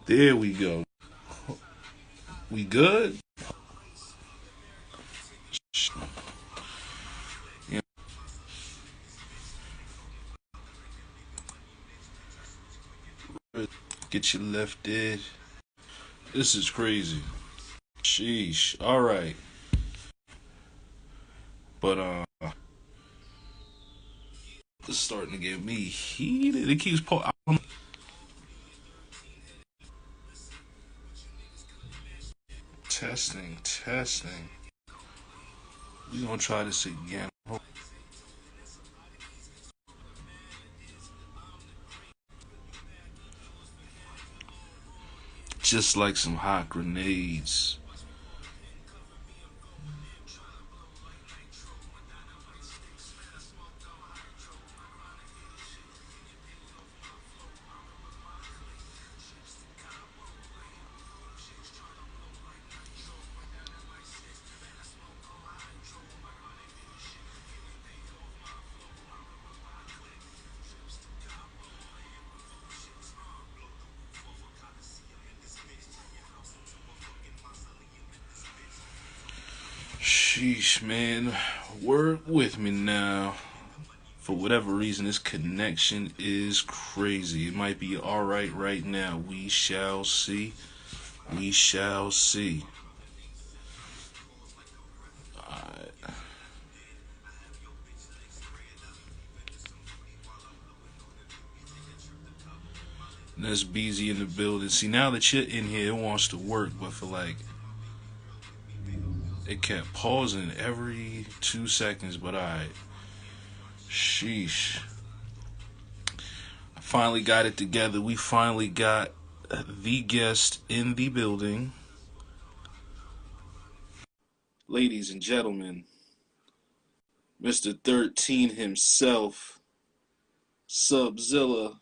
There we go. We good? Yeah. Get you lifted. This is crazy. Sheesh. All right. But it's starting to get me heated. It keeps testing, testing. We gonna try this again. Just like some hot grenades. Sheesh, man. Work with me now. For whatever reason, this connection is crazy. It might be alright right now. We shall see. We shall see. Alright. And that's Beezy in the building. See, now that you're in here, it wants to work, but for like, it kept pausing every 2 seconds. But alright. Sheesh. I finally got it together. We finally got the guest in the building. Ladies and gentlemen, Mr. 13 himself, Subzilla.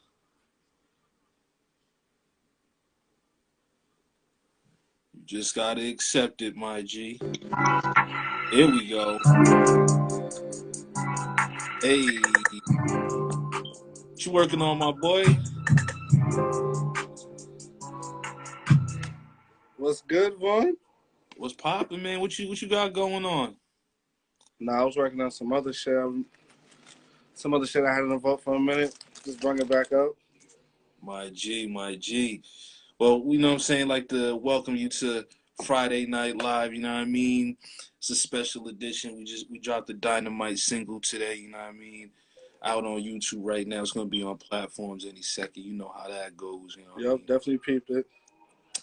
You just gotta accept it, my G. Here we go. Hey, what you working on, my boy? What's good, Vaughn? What's poppin', man? What you got going on? Nah, I was working on some other shit. Some other shit I had in the vote for a minute. Just bring it back up. My G, my G. Well, you know what I'm saying? Like to welcome you to Friday Night Live, you know what I mean? It's a special edition. We dropped the Dynamite single today, you know what I mean? Out on YouTube right now. It's gonna be on platforms any second. You know how that goes, you know what I Yep, mean? definitely peeped it.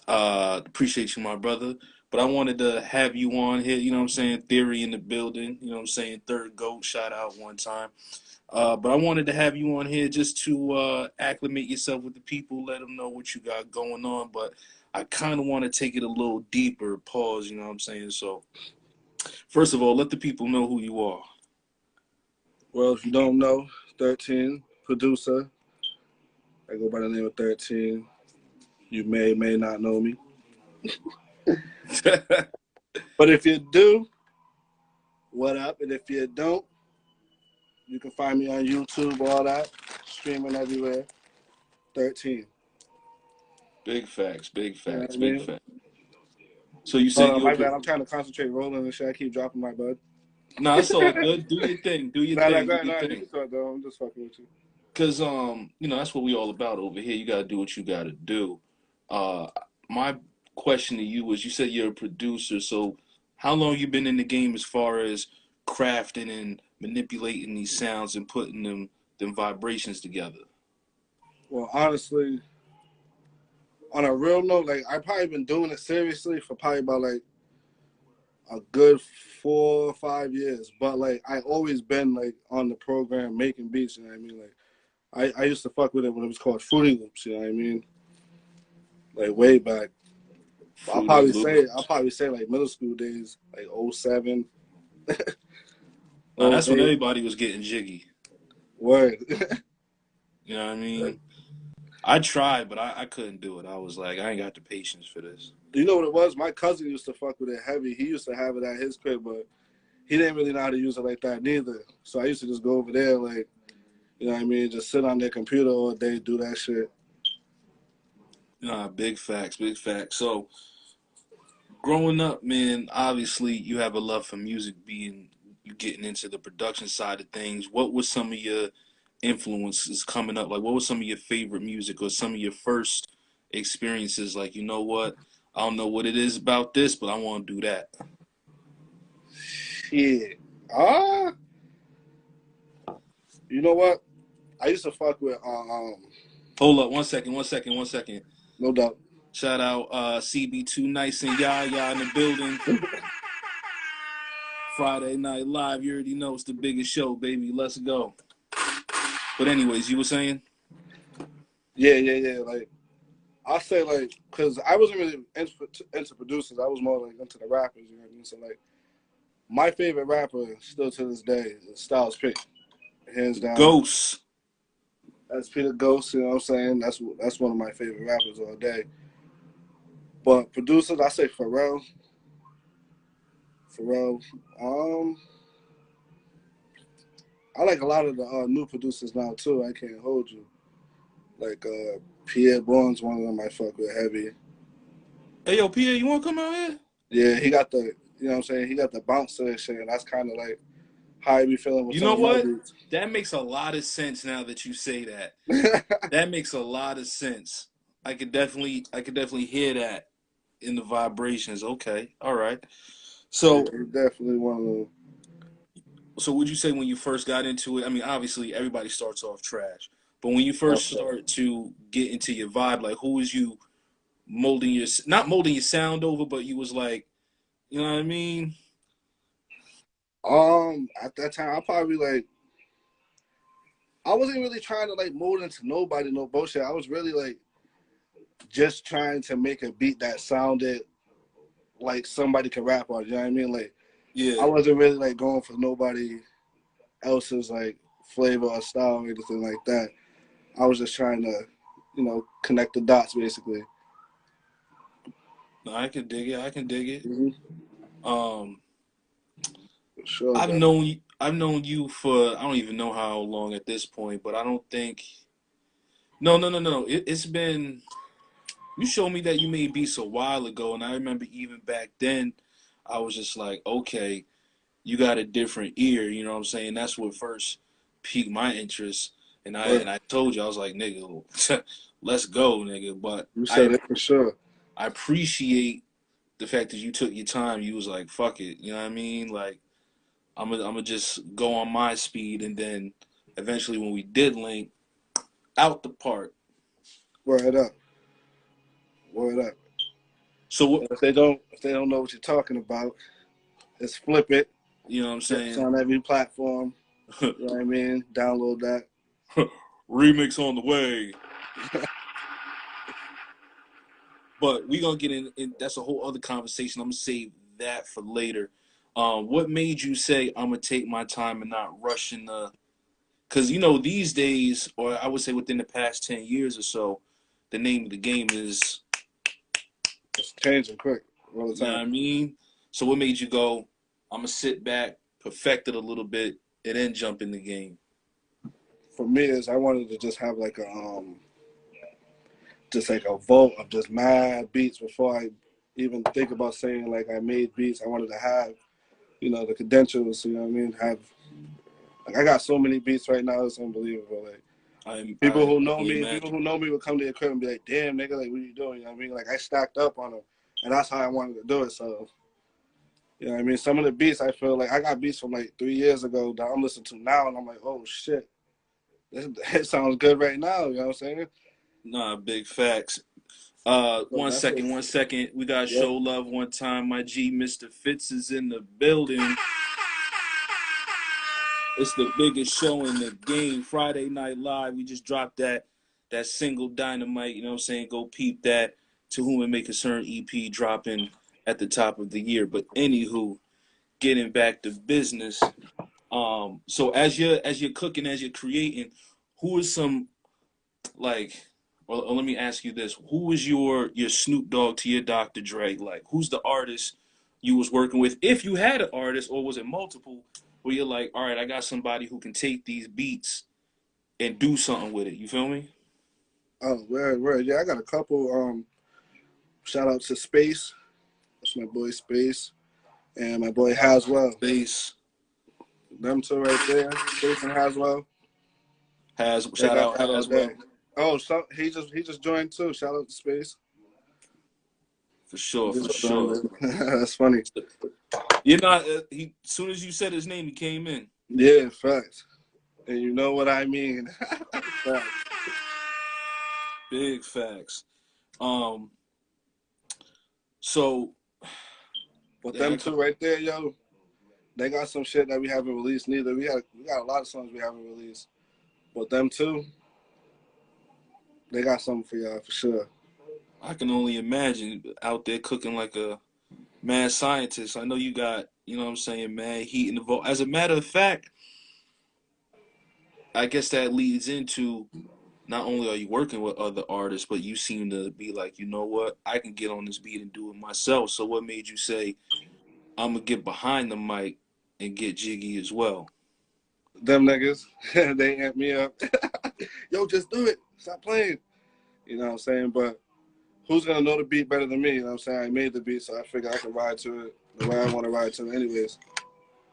Appreciate you, my brother. But I wanted to have you on here, you know what I'm saying? Theory in the building, you know what I'm saying? Third GOAT, shout out one time. But I wanted to have you on here just to acclimate yourself with the people, let them know what you got going on. But I kind of want to take it a little deeper, pause, you know what I'm saying? So, first of all, let the people know who you are. Well, if you don't know, 13, producer. I go by the name of 13. You may not know me. But if you do, what up? And if you don't, you can find me on YouTube, all that. Streaming everywhere. 13. Big facts, big You know what facts, I big mean? facts. So you Hold said on, you're my bad. I'm trying to concentrate rolling and shit. I keep dropping my bud. nah, it's all good. Do your thing. Do your Nah, thing. Do go your ahead. You thing. can talk, though. I'm just fucking with you. Cause that's what we all about over here. You gotta do what you gotta do. Uh, my question to you was, you said you're a producer, so how long you been in the game as far as crafting and manipulating these sounds and putting them vibrations together? Well, honestly, on a real note, like I probably been doing it seriously for probably about like a good 4 or 5 years. But like I always been like on the program making beats, you know what I mean? Like I used to fuck with it when it was called Fruity Loops, you know what I mean? Like way back. Fruity I'll Loops. probably say like middle school days, like '07, Now that's when '08. everybody was getting jiggy. Word. You know what I mean? I tried, but I couldn't do it. I was like, I ain't got the patience for this. You know what it was? My cousin used to fuck with it heavy. He used to have it at his crib, but he didn't really know how to use it like that neither. So I used to just go over there, like, you know what I mean? Just sit on their computer all day, do that shit. Nah, big facts, big facts. So growing up, man, obviously you have a love for music, being you getting into the production side of things. What was some of your influences coming up? Like, what was some of your favorite music or some of your first experiences? Like, you know what? I don't know what it is about this, but I want to do that. Shit. Ah, you know what? I used to fuck with Hold up, 1 second, 1 second, 1 second. no doubt. Shout out CB2 Nice and Yaya in the building. Friday Night Live. You already know it's the biggest show, baby. Let's go. But anyways, you were saying? Yeah, yeah, yeah. Like I say, like, cause I wasn't really into producers. I was more like into the rappers. You know what I mean? So like, my favorite rapper still to this day is Styles P, hands down. Ghosts. That's Peter Ghost. You know what I'm saying? That's one of my favorite rappers all day. But producers, I say Pharrell. Pharrell. Um, I like a lot of the new producers now too. I can't hold you. Like Pierre Bourne's one of them I fuck with heavy. Hey, yo, Pierre, you want to come out here? Yeah, he got the you know what I'm saying. He got the bounce to that shit, and that's kind of like how I be feeling with You some know of my what? beats. That makes a lot of sense now that you say that. That makes a lot of sense. I could definitely hear that in the vibrations. Okay, all right. Yeah, So, he's definitely one of them. so would you say when you first got into it? I mean, obviously everybody starts off trash, but when you first Okay. start to get into your vibe, like who was you molding your not molding your sound over, but you was like, you know what I mean? At that time, I probably like I wasn't really trying to like mold into nobody, no bullshit. I was really like just trying to make a beat that sounded like somebody could rap on. You know what I mean? Like I Yeah. wasn't really like going for nobody else's like flavor or style or anything like that. I was just trying to, connect the dots basically. No, I can dig it. I can dig it. Mm-hmm. Um, For sure, I've bro. known I've known you for I don't even know how long at this point, but I don't think no no no no no. It's been you showed me that you made beats a while ago, and I remember even back then, I was just like, okay, you got a different ear. You know what I'm saying? That's what first piqued my interest, and I But and I told you I was like, nigga, let's go, nigga. But you said it for sure. I appreciate the fact that you took your time. You was like, fuck it. You know what I mean? Like, I'm gonna just go on my speed, and then eventually, when we did link, out the park. Word up. Word up. So what? And if they don't know what you're talking about, just flip it. You know what I'm It's saying? on every platform. You know what I mean? Download that. Remix on the way. But we gonna get in. That's a whole other conversation. I'm gonna save that for later. What made you say I'm gonna take my time and not rush in the? Because these days, or I would say within the past 10 years or so, the name of the game is It's changing quick all the you know time. what I mean. So what made you go? I'm gonna sit back, perfect it a little bit, and then jump in the game. For me, is I wanted to just have like just like a vault of just mad beats before I even think about saying like I made beats. I wanted to have the credentials. You know what I mean? Have like I got so many beats right now. It's unbelievable. Like people I who I know can me, people imagine. who know me would come to the crib and be like, "Damn, nigga, like what are you doing?" You know what I mean? Like I stacked up on them, and that's how I wanted to do it. So you know what I mean? Some of the beats I feel like I got beats from like 3 years ago that I'm listening to now, and I'm like, "Oh shit, it sounds good right now." You know what I'm saying? Nah, big facts. So One that's second, what. 1 second. We got Yeah. show love one time. My G, Mr. Fitz is in the building. It's the biggest show in the game. Friday Night Live. We just dropped that single Dynamite. You know what I'm saying? Go peep that. To Whom It May Concern EP dropping at the top of the year. But anywho, getting back to business. So as you're cooking, as you're creating, who is some like or let me ask you this: who was your Snoop Dogg to your Dr. Dre? Like, who's the artist you was working with, if you had an artist, or was it multiple? Where you're like, all right, I got somebody who can take these beats and do something with it. You feel me? Oh, where? Yeah, I got a couple. Shout out to Space. That's my boy Space and my boy Haswell. Space Them two right there, Space and Haswell. has They shout got out that all has day. well Oh, so he just joined too. Shout out to Space. He for just sure. joined. That's funny. You're not. He as soon as you said his name, he came in. Yeah, facts. And you know what I mean. Facts. Big facts. Um. So, But dang, them I two right there, yo, they got some shit that we haven't released neither. We got a lot of songs we haven't released. But them two, they got something for y'all for sure. I can only imagine out there cooking like a mad scientist. I know you got, you know what I'm saying, mad heat in the vote. As a matter of fact, I guess that leads into not only are you working with other artists, but you seem to be like, you know what, I can get on this beat and do it myself. So what made you say, I'm gonna get behind the mic and get jiggy as well? Them niggas, they amp me up. Yo, just do it. Stop playing. You know what I'm saying? But who's gonna know the beat better than me? You know what I'm saying? I made the beat, so I figure I can ride to it the way I want to ride to it, anyways.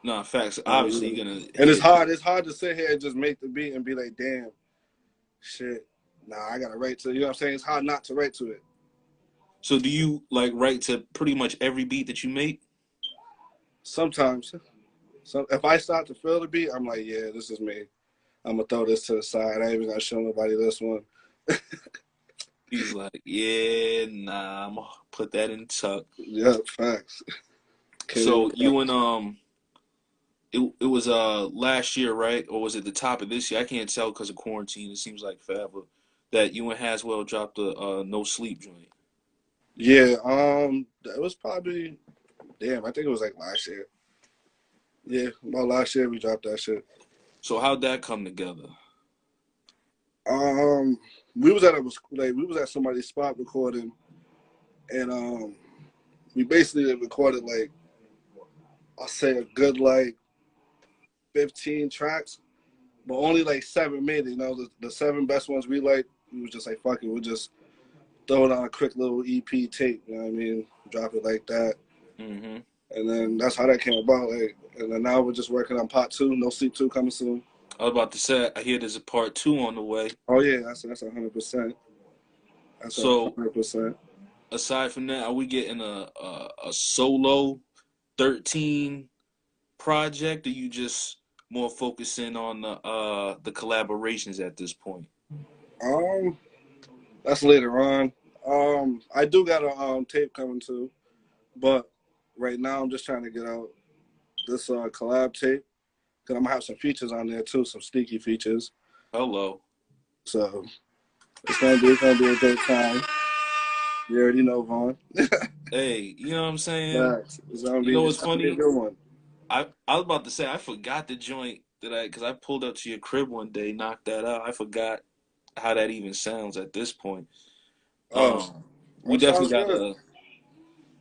Nah, facts. Obviously, Yeah. you're gonna And it's hit. hard. It's hard to sit here and just make the beat and be like, damn, shit. Nah, I gotta write to it. You know what I'm saying? It's hard not to write to it. So do you like write to pretty much every beat that you make? Sometimes. So if I start to feel the beat, I'm like, yeah, this is me. I'm gonna throw this to the side. I ain't even gonna show nobody this one. He's like, yeah, nah, I'm gonna put that in tuck. Yeah, facts. Can't even So front. you and it was last year, right? Or was it the top of this year? I can't tell because of quarantine. It seems like forever that you and Haswell dropped the no sleep joint. Yeah, it was probably damn. I think it was like last year. Yeah, about last year we dropped that shit. So how'd that come together? Um, we was at somebody's spot recording, and we basically recorded like I'll say a good like 15 tracks, but only like seven made it. You know, the seven best ones we liked, we was just like fuck it, we'll just throw it on a quick little EP tape. You know what I mean? Drop it like that, Mm-hmm. and then that's how that came about. Like, and then now we're just working on part two. No Sleep Two coming soon. I was about to say, I hear there's a part two on the way. Oh yeah, that's 100%. That's a So 100%. aside from that, are we getting a solo 13 project, or you just more focusing on the collaborations at this point? Um, that's later on. I do got a tape coming too, but right now I'm just trying to get out this collab tape because I'm gonna have some features on there too, some sneaky features. Hello. So it's gonna be a good time. You already know, Vaughn. Hey, you know what I'm saying? Facts. It's gonna You be know it's what's gonna be a funny? good one. I was about to say I forgot the joint that because I pulled up to your crib one day, knocked that out. I forgot how that even sounds at this point. Oh, We that definitely sounds good.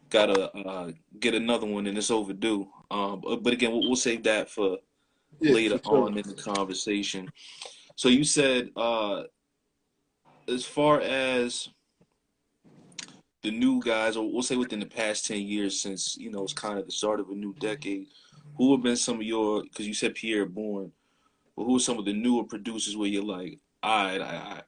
gotta get another one, and it's overdue. But again, we'll save that for Yeah, later for sure. on in the conversation. So you said, as far as the new guys, or we'll say within the past 10 years, since it's kind of the start of a new decade, who have been some of your? Because you said Pierre Bourne, but who are some of the newer producers where you're like, all right,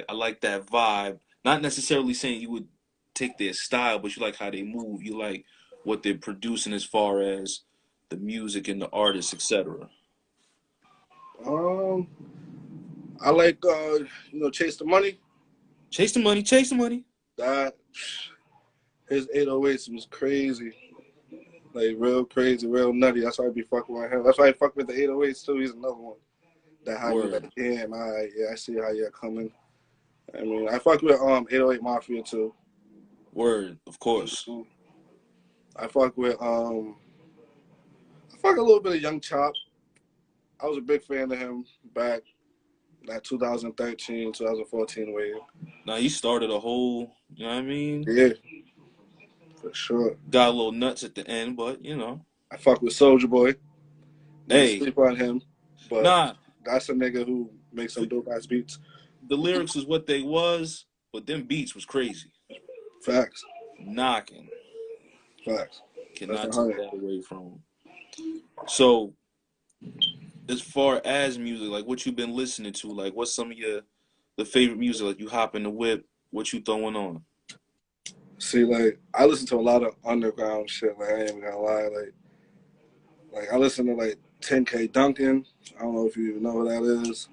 I like that vibe. Not necessarily saying you would take their style, but you like how they move. You like what they're producing as far as the music and the artists, etc. Um, I like Chase the Money. Chase the money, chase the money. That his 808s was crazy. Like real crazy, real nutty. That's why I be fucking with him. That's why I fuck with the 808s too. He's another one that had me like, Word, damn, all right, yeah, I see how you're coming. I mean, I fuck with 808 Mafia too. word, of course. I fuck with I fuck a little bit of Young Chop. I was a big fan of him back that 2013, 2014 wave. Now he started a whole, you know what I mean? Yeah, for sure. Got a little nuts at the end, but I fuck with Soldier Boy. Niggas hey, sleep on him, but nah, that's a nigga who makes some for, dope ass beats. the lyrics was what they was, but them beats was crazy. Facts. Knocking. Facts. That's Cannot a take hundred. that away from him. So as far as music, like what you been listening to, like what's some of your the favorite music? Like you hop in the whip, what you throwing on? See, like I listen to a lot of underground shit. Like I ain't even gonna lie. Like I listen to like 10K Duncan. I don't know if you even know who that is.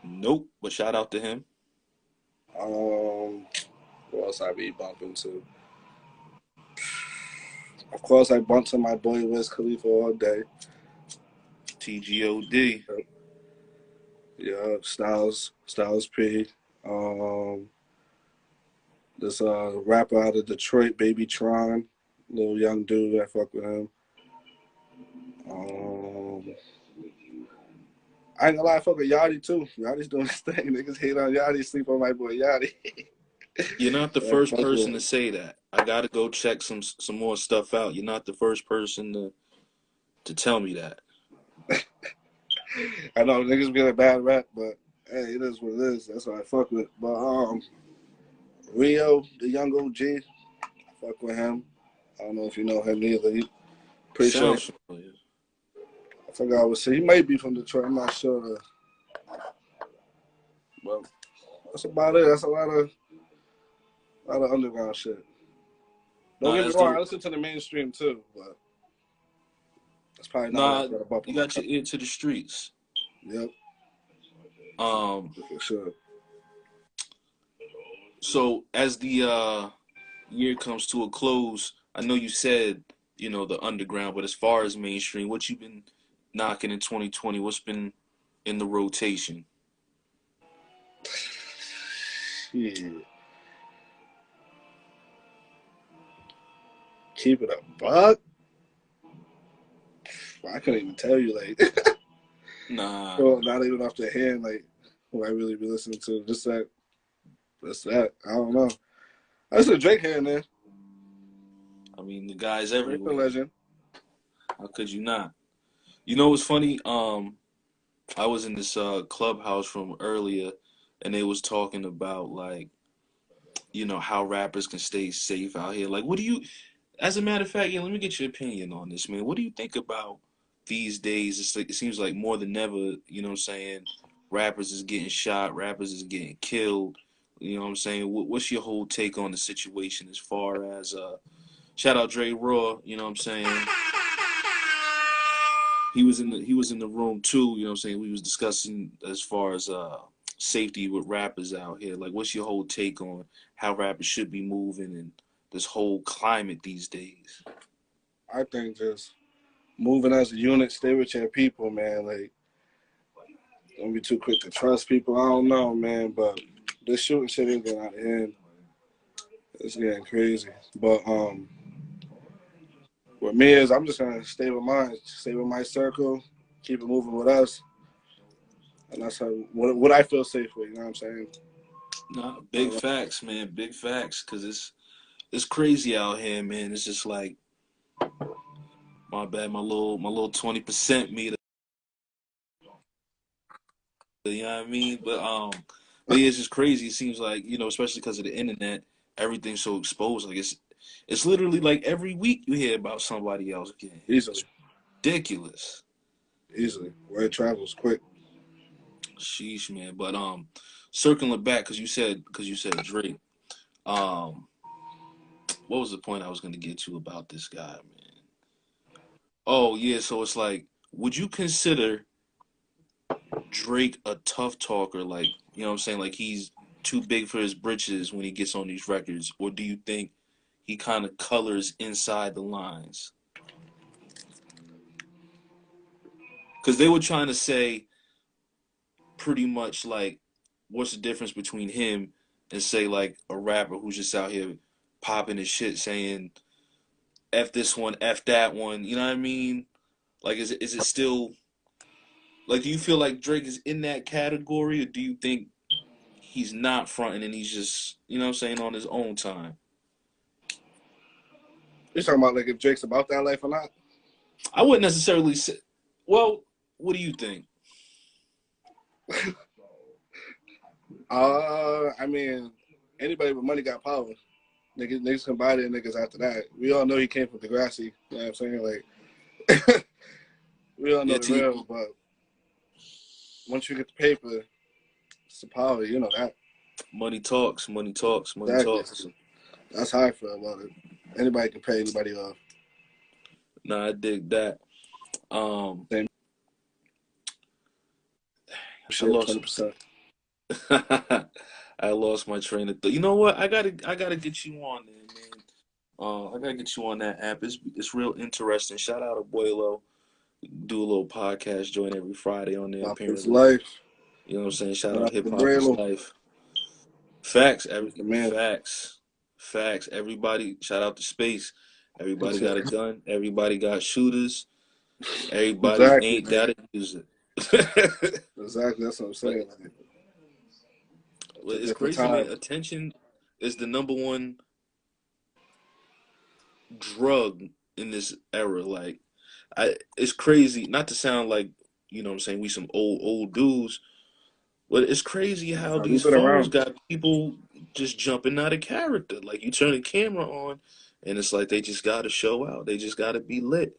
Nope, but shout out to him. What else I be bumping to? Of course, I bump to my boy Wiz Khalifa all day. TGOD. Yeah, Styles P. Um, this rapper out of Detroit, Baby Tron, little young dude. I fuck with him. Um, I ain't gonna lie, I fuck with Yachty too. Yachty's doing his thing. Niggas hate on Yachty, sleep on my boy Yachty. You're not the I first fuck with person him. to say that. I gotta go check some more stuff out. You're not the first person to tell me that. I know niggas get a bad rap, but hey, it is what it is. That's what I fuck with. But Rio, the young OG, I fuck with him. I don't know if you know him either. He pretty sure Sounds familiar. I forgot what city. He might be from Detroit. I'm not sure. But that's about it. That's a lot of underground shit. Don't Nah, get me that's wrong. I the listen to the mainstream too, but that's probably not what nah. I got up You on my got cup. your ear to the streets. Yep, Um, for sure. so as the year comes to a close, I know you said the underground, but as far as mainstream, what you been knocking in 2020? What's been in the rotation? Shit. Keep it a buck. I couldn't even tell you like. Nah, Well, not even off the hand, like who I really be listening to. Just that. That's that. I don't know. I listen to Drake here and there. I mean the guy's Drake the everywhere. legend. How could you not? You know what's funny? I was in this clubhouse room earlier, and they was talking about like how rappers can stay safe out here. Like, what do you? As a matter of fact, yeah, let me get your opinion on this, man. What do you think about these days? It's like, it seems like more than ever, what I'm saying, rappers is getting shot, rappers is getting killed. You know what I'm saying? What's your whole take on the situation as far as shout out Dre Raw, you know what I'm saying? He was in the room too, you know what I'm saying? We was discussing as far as safety with rappers out here. Like what's your whole take on how rappers should be moving and this whole climate these days? I think just moving as a unit, stay with your people, man. Like, don't be too quick to trust people. I don't know, man, but this shooting shit is getting out of hand. It's getting crazy. But with me is I'm just gonna stay with mine, stay with my circle, keep it moving with us, and that's how what I feel safe with. You know what I'm saying? Nah, big facts, man, big facts. Cause it's crazy out here, man. It's just like my bad, my little 20% meter. You know what I mean? But yeah, it's just crazy. It seems like especially because of the internet, everything's so exposed. Like it's literally like every week you hear about somebody else getting hit. It's Easily, ridiculous. easily. Where it travels quick. Sheesh, man. But circling back because you said Drake. Um, what was the point I was gonna get to about this guy, man? Oh yeah, so it's like, would you consider Drake a tough talker? Like, what I'm saying? Like he's too big for his britches when he gets on these records, or do you think he kind of colors inside the lines? Because they were trying to say pretty much like, what's the difference between him and say like a rapper who's just out here popping his shit, saying "f this one, f that one." You know what I mean? Like, is it still like? Do you feel like Drake is in that category, or do you think he's not fronting and he's just what I'm saying, on his own time? You're talking about like if Drake's about that life or not? I wouldn't necessarily say. Well, what do you think? I mean, anybody with money got power. Niggas can buy their niggas after that. We all know he came from Degrassi. You know what I'm saying? Like, we all know Yeah, the real, but once you get the paper, it's the power. You know that. money talks, money talks, money Exactly. talks. That's how I feel about it. Anybody can pay anybody off. Nah, I dig that. Same I shit, lost 20%. I lost my train of thought. You know what? I gotta get you on there, man. I gotta get you on that app. It's real interesting. Shout out Abuelo. Do a little podcast joint every Friday on there Pop is apparently. life. You know what I'm saying? Shout Shout out out Hip to Hop is Braylo. Life. Facts, The man. facts. Facts. Everybody shout out to Space. Everybody got a Exactly. gun. Everybody got shooters. Everybody Exactly, ain't man. gotta use it. Exactly. That's what I'm But saying. Like, it's a it's different crazy, man. time. Attention is the number one drug in this era. Like, it's crazy. Not to sound like what I'm saying, we some old dudes, but it's crazy how Nah, we've these been phones around. got people just jumping out of character. Like, you turn the camera on, and it's like they just got to show out. They just got to be lit,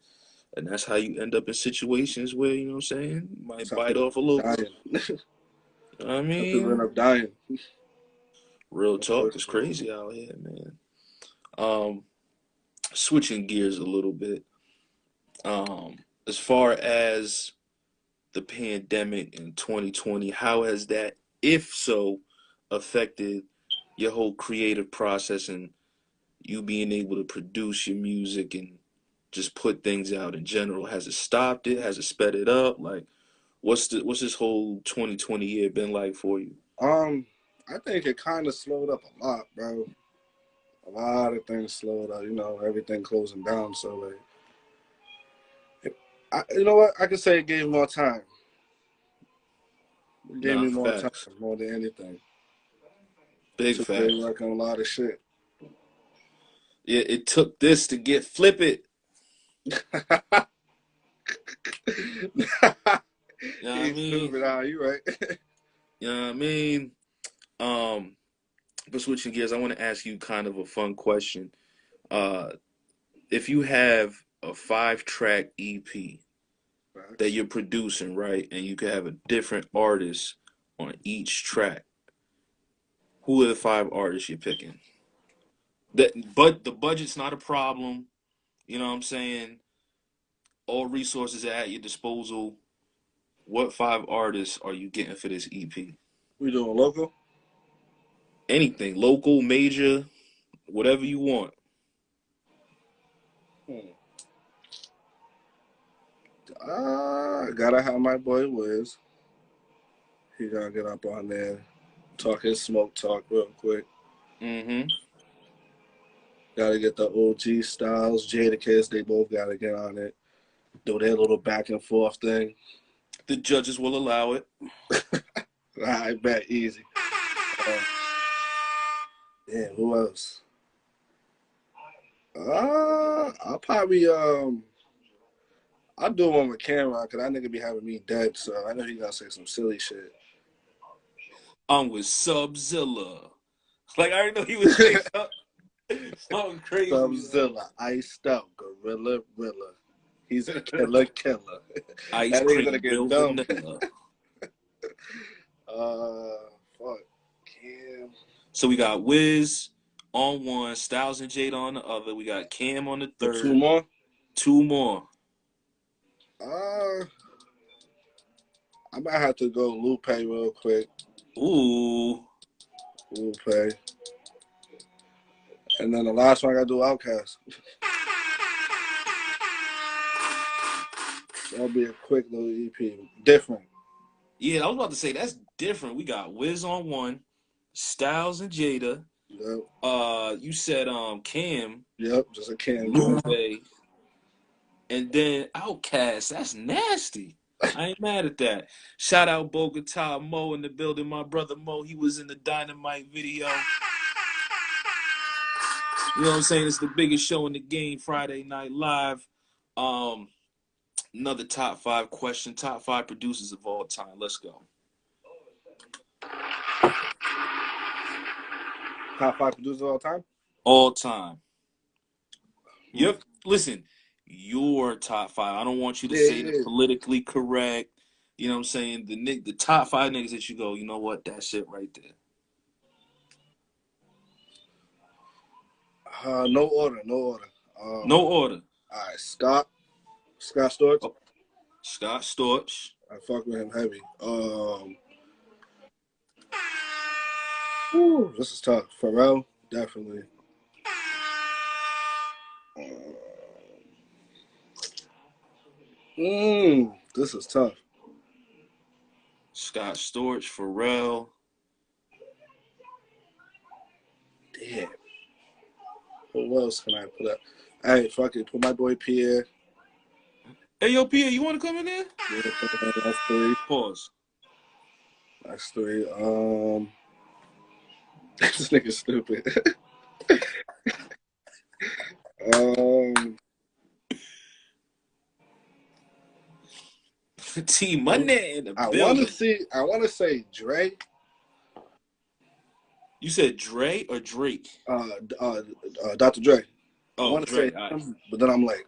and that's how you end up in situations where you know what I'm saying, you That's might how bite people off a little. dying. You know what I How people end mean, up dying. real talk. It's Unfortunately. crazy out here, man. Um, Switching gears a little bit. As far as the pandemic in 2020, how has that, if so, affected your whole creative process and you being able to produce your music and just put things out in general? Has it stopped it? Has it sped it up? Like, what's this whole 2020 year been like for you? I think it kind of slowed up a lot, bro. A lot of things slowed up. You know, everything closing down. So like, you know what? I could say it gave more time. It gave Nah, me more time, facts. more than anything. Big Took me facts. working a lot of shit. It took this to get flip it. You know what I He's mean? stupid, you right? You know what I mean? Um, but switching gears, I want to ask you kind of a fun question. Uh, if you have a 5 track EP that Facts. you're producing, right, and you could have a different artist on each track, who are the 5 artists you're picking? But the budget's not a problem. You know what I'm saying? All resources are at your disposal. What 5 artists are you getting for this EP? We doing local? Anything, local, major, whatever you want. Hmm. Gotta have my boy Wiz. He gotta get up on there, talk his smoke talk real quick. Mm-hmm. Gotta get the OG Styles, Jadakiss. They both gotta get on it. Do their little back and forth thing. The judges will allow it. I bet easy. Uh, yeah, who else? I'll probably I'll do one with Cameron because that nigga be having me dead. So I know he gonna say some silly shit. I'm with Subzilla. Like, I already know he would say something crazy, man. Subzilla, iced out, gorilla, rilla. He's a killer, killer. Ice That nigga's gonna cream, get real dumb. vanilla. Fuck. Cam. So we got Wiz on one, Styles and Jada on the other. We got Cam on the The two third. more. 2 more. Uh, I might have to go Lupe real quick. Ooh. Lupe. And then the last one I gotta do Outcast. That'll be a quick little EP. Different. Yeah, I was about to say that's different. We got Wiz on one, Styles and Jada. Yep. You said Cam, Yep. Just a Cam joint. Lupe, and then Outkast. That's nasty. I ain't mad at that. Shout out Bogota Mo in the building. My brother Mo, he was in the Dynamite video. You know what I'm saying? It's the biggest show in the game, Friday Night Live. Um, Another top 5 question, top 5 producers of all time. Let's go. Top 5 producers of all time? All time. Hmm. Yep. Listen, your top 5. I don't want you to Yeah, say the yeah. politically correct. You know what I'm saying? The top 5 niggas that you go, you know what? That shit right there. No order, no order. No order. All right, Scott Storch. Oh, Scott Storch. I fuck with him heavy. Whew, this is tough. Pharrell, definitely. This is tough. Scott Storch, Pharrell. Damn. Who else can I put up? Hey, fuck it. Put my boy Pierre. Hey, yo, Pierre, you want to come in there? Yeah, that's 3. Pause. That's 3. This nigga's stupid. um, T Money in the I building. want to say Dre. You said Dre or Drake? Dr. Dre. I Oh, want to say Dre. All right. him, but then I'm like,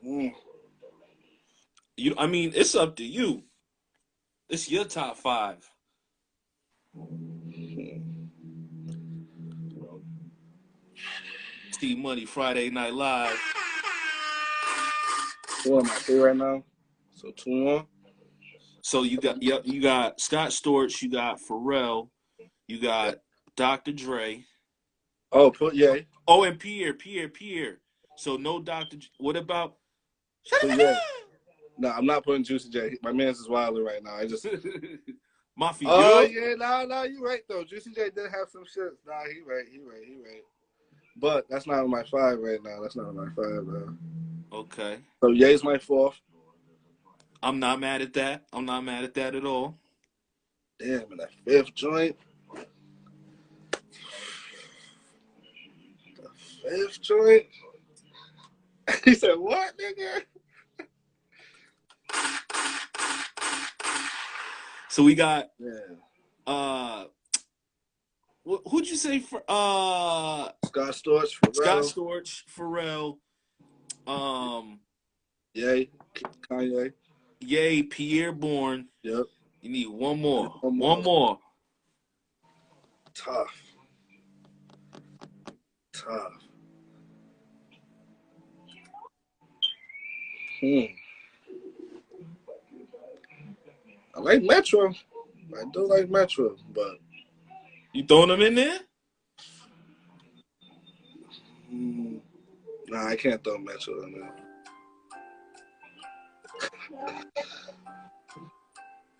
I mean, it's up to you. It's your top 5. T Money, Friday Night Live. what am I 3 right now? So 2 more. So you got Scott Storch, you got Pharrell, you got Dr. Dre. Oh, put Ye. Oh, and Pierre. So no What about? Put Ye. No, I'm not putting Juicy J. My man's is wilding right now. I just. Mafia, Oh you? yeah, nah, you right though. Juicy J did have some shit. Nah, he right. But that's not on my 5 right now. That's not on my 5 though. Okay. So Ye's my 4th. I'm not mad at that. I'm not mad at that at all. Damn, and that 5th joint. The 5th joint. He said, "What, nigga?" So we got Yeah. who'd you say for Scott Storch, Scott Pharrell, Storch, Pharrell, Ye, Kanye. Ye, Pierre Bourne. Yep. You need one more. One One more. more. Tough. I like Metro. I do like Metro, but You throwing them in there? nah, I can't throw Metro in there.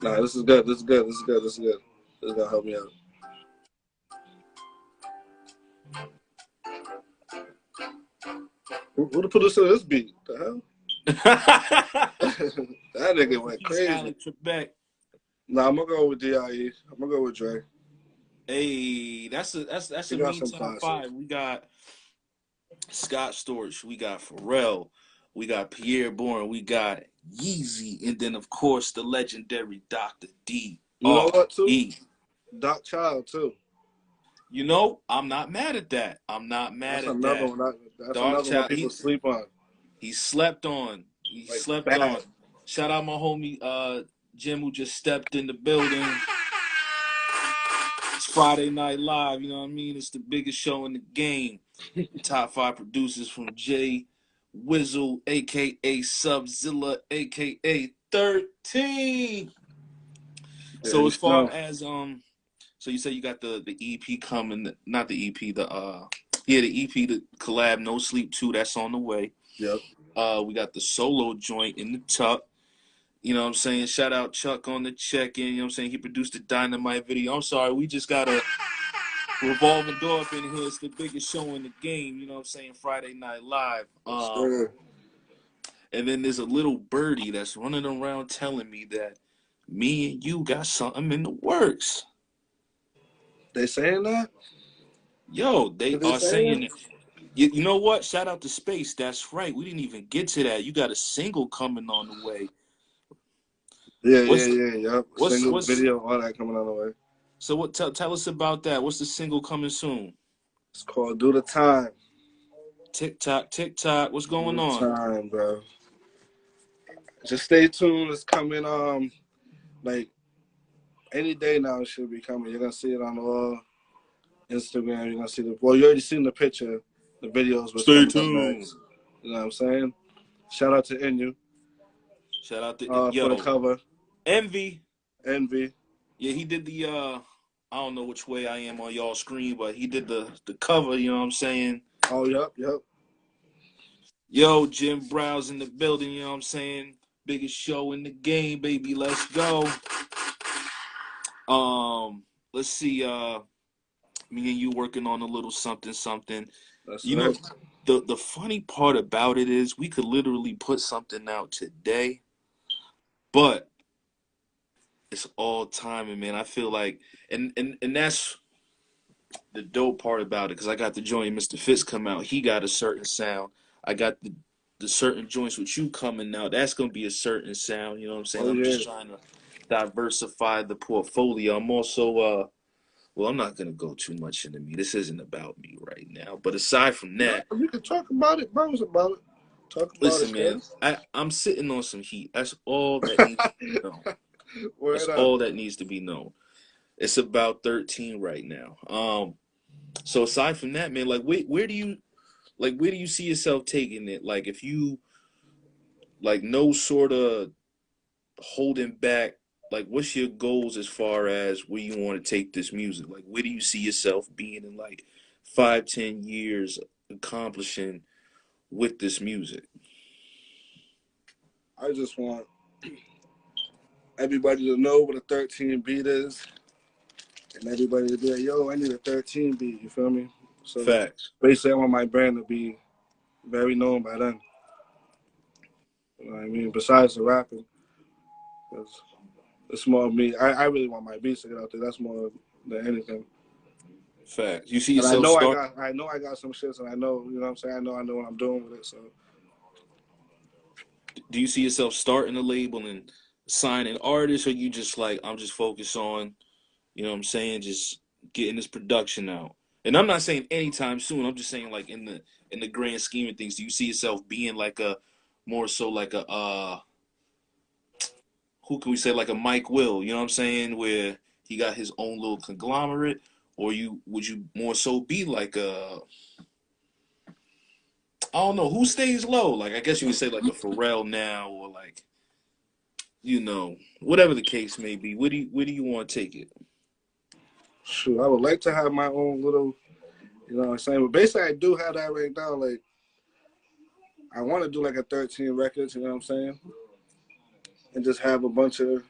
Nah, this is good. This is gonna help me out. Who the producer of this beat? The hell? That nigga went Peace, crazy. Alex Trebek. Nah, I'm gonna go with D.I.E. I'm gonna go with Dre. Hey, that's a He got mean some top classics. 5. We got Scott Storch, we got Pharrell, we got Pierre Bourne, we got Yeezy, and then of course the legendary Dr. D. You know what, too? E. Doc Child, too. You know, I'm not mad at that. I'm not mad That's at another that. one. That's Dark another one Child, people sleep on. he slept on. He Like, slept on. bad. Shout out my homie Jim who just stepped in the building. It's Friday Night Live, you know what I mean? It's the biggest show in the game. Top 5 producers from Jay Wizzle, aka Subzilla, aka 13. Yeah, So you as far know. as so you say you got the EP coming, not the EP, the EP, the collab No Sleep 2, that's on the way. Yep. We got the solo joint in the tuck. You know what I'm saying? Shout out Chuck on the check-in. You know what I'm saying? He produced the Dynamite video. I'm sorry, we just got a revolving door up in here. It's the biggest show in the game. You know what I'm saying? Friday Night Live. Sure. And then there's a little birdie that's running around telling me that me and you got something in the works. They saying that? Yo, they Did they are say saying that? it. You know what? Shout out to Space. That's right. We didn't even get to that. You got a single coming on the way. Yep. What's Single what's video, all that coming on the way. so what? Tell us about that. What's the single coming soon? It's called Do the Time. TikTok, TikTok. What's Do going the on? Time, bro. Just stay tuned. It's coming like any day now. It should be coming. You're gonna see it on all Instagram. You're gonna see the you already seen the picture, the videos was Stay coming up tuned. next. You know what I'm saying? Shout out to Inu Shout out to for the yo cover. Envy. Envy. Yeah, he did the I don't know which way I am on y'all screen, but he did the cover, you know what I'm saying? Oh, yep. Yo, Jim Brow's in the building, you know what I'm saying? Biggest show in the game, baby. Let's go. Let's see, me and you working on a little something something. That's You know, right. the funny part about it is we could literally put something out today, but it's all timing, man. I feel like and that's the dope part about it because I got the joint Mr. Fitz come out. He got a certain sound. I got the certain joints with you coming out. That's gonna be a certain sound. You know what I'm saying? Oh I'm yeah. just trying to diversify the portfolio. I'm also well, I'm not gonna go too much into me. This isn't about me right now. But aside from No, that, you can talk about it, bro. It's about it. Talk about listen, it, man, cuz. I'm sitting on some heat. That's all that needs to be known. That's Word up. all that needs to be known. It's about 13 right now. So aside from that, man, like where do you see yourself taking it? Like if you like no sort of holding back, like what's your goals as far as where you want to take this music? Like where do you see yourself being in like 5, 10 years accomplishing with this music? I just want everybody to know what a 13 beat is, and everybody to be like, yo, I need a 13 beat. You feel me? So Facts. basically, I want my brand to be very known by then. You know what I mean? Besides the rapping, because it's more of me. I really want my beats to get out there. That's more than anything. Facts. You see And I yourself know start I got some shits, and I know, you know what I'm saying. I know what I'm doing with it. So do you see yourself starting a label and signing artists, or you just like I'm just focused on, you know what I'm saying, just getting this production out? And I'm not saying anytime soon. I'm just saying like in the grand scheme of things, do you see yourself being like a more so like a who can we say like a Mike Will, you know what I'm saying, where he got his own little conglomerate, or you would you more so be like a I don't know who stays low, like I guess you could say like a Pharrell now, or like whatever the case may be. Where do you want to take it? shoot, I would like to have my own little, you know what I'm saying. But basically, I do have that right now. Like I want to do like a 13 records. You know what I'm saying, and just have a bunch of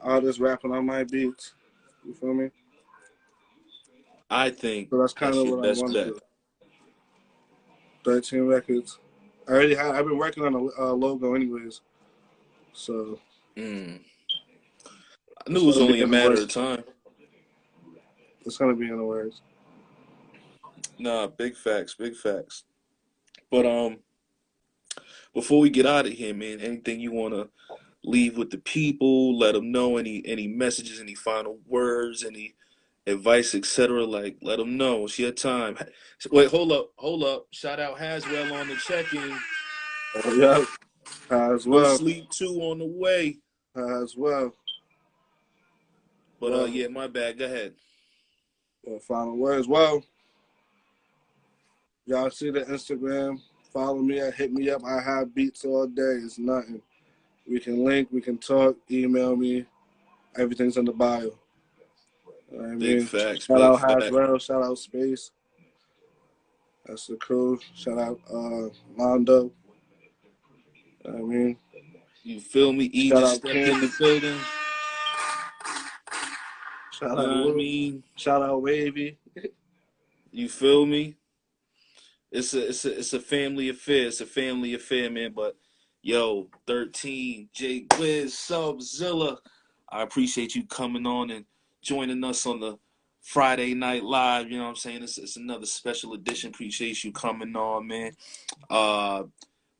artists rapping on my beats. You feel me? I think So that's kind that's of your what I best want to bet. do. 13 records. I already have. I've been working on a logo anyways, so Mm. I knew it's it was gonna be only a in the matter of works. time. It's gonna be in the works. Nah, big facts, big facts. But before we get out of here, man, anything you wanna leave with the people? Let them know any messages, any final words, any advice, etc. Like, let them know. It's your time. Wait, hold up. Shout out Haswell on the check-in. Oh yeah, as No well, sleep two on the way. as well. But Well, yeah, my bad. Go ahead. final words. Well, y'all see the Instagram. Follow me. Hit me up. I have beats all day. It's nothing. We can link. We can talk. Email me. Everything's in the bio. You know what I Big mean? facts, Shout big out facts. Haswell. Shout out Space. That's the crew. Shout out Mondo. You know what I mean? You feel me? E Shout just out stepped in the Kim. building. Shout You out know what I Will. mean? Shout out Wavy. You feel me? It's a family affair. It's a family affair, man. But yo, 13, Jay Wiz, Subzilla. I appreciate you coming on and joining us on the Friday Night Live. You know what I'm saying? It's another special edition. Appreciate you coming on, man. We're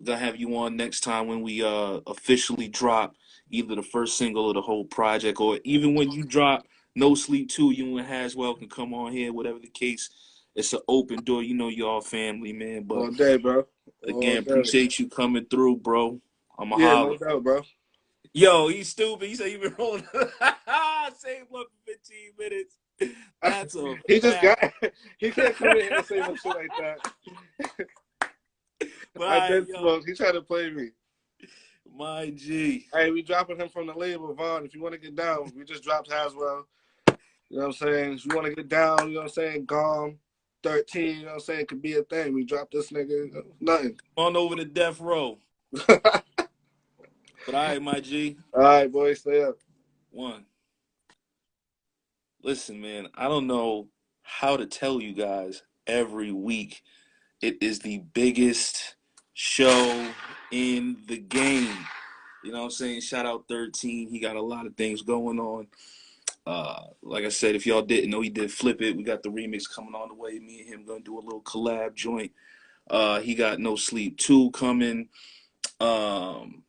gonna have you on next time when we officially drop either the first single or the whole project, or even when you drop No Sleep too. You and Haswell can come on here, whatever the case. It's an open door. You know y'all family, man. But All day, bro. All again, day. appreciate you coming through, bro. I'm a Yeah, no holler. doubt, bro. Yo, he's stupid. He said he been rolling. Save one for 15 minutes. That's a He just fact. got. He can't come in here and say no shit like that. But all I right, been yo, smoked. He tried to play me. my G. Hey, we dropping him from the label, Vaughn. If you want to get down, we just dropped Haswell. You know what I'm saying? If you want to get down, you know what I'm saying? G.U.M 13, you know what I'm saying? It could be a thing. We dropped this nigga. Nothing. On over to death row. But all right, my G. All right, boys, stay up. One. Listen, man, I don't know how to tell you guys every week. It is the biggest show in the game. You know what I'm saying? Shout out 13. He got a lot of things going on. Like I said, if y'all didn't know, he did Flip It. We got the remix coming on the way. Me and him gonna do a little collab joint. He got No Sleep 2 coming. Um,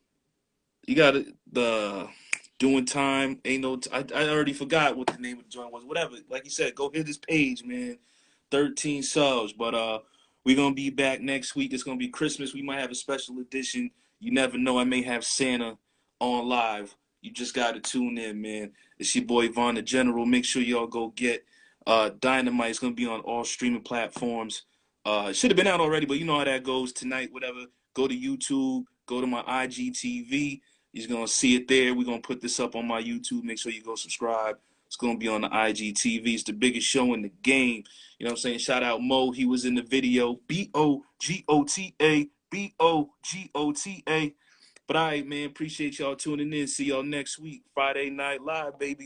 you got the Doing Time. Ain't no. I already forgot what the name of the joint was. Whatever. Like you said, go hit his page, man. 13 subs. But we're gonna be back next week. It's gonna be Christmas. We might have a special edition. You never know. I may have Santa on live. You just gotta tune in, man. It's your boy Von the General. Make sure y'all go get Dynamite. It's gonna be on all streaming platforms. It should have been out already, but you know how that goes tonight, whatever. Go to YouTube, go to my IGTV. You're gonna see it there. We're gonna put this up on my YouTube. Make sure you go subscribe. It's gonna be on the IGTV. It's the biggest show in the game. You know what I'm saying? Shout out Mo. He was in the video. Bogota. Bogota. But all right, man. Appreciate y'all tuning in. See y'all next week. Friday Night Live, baby.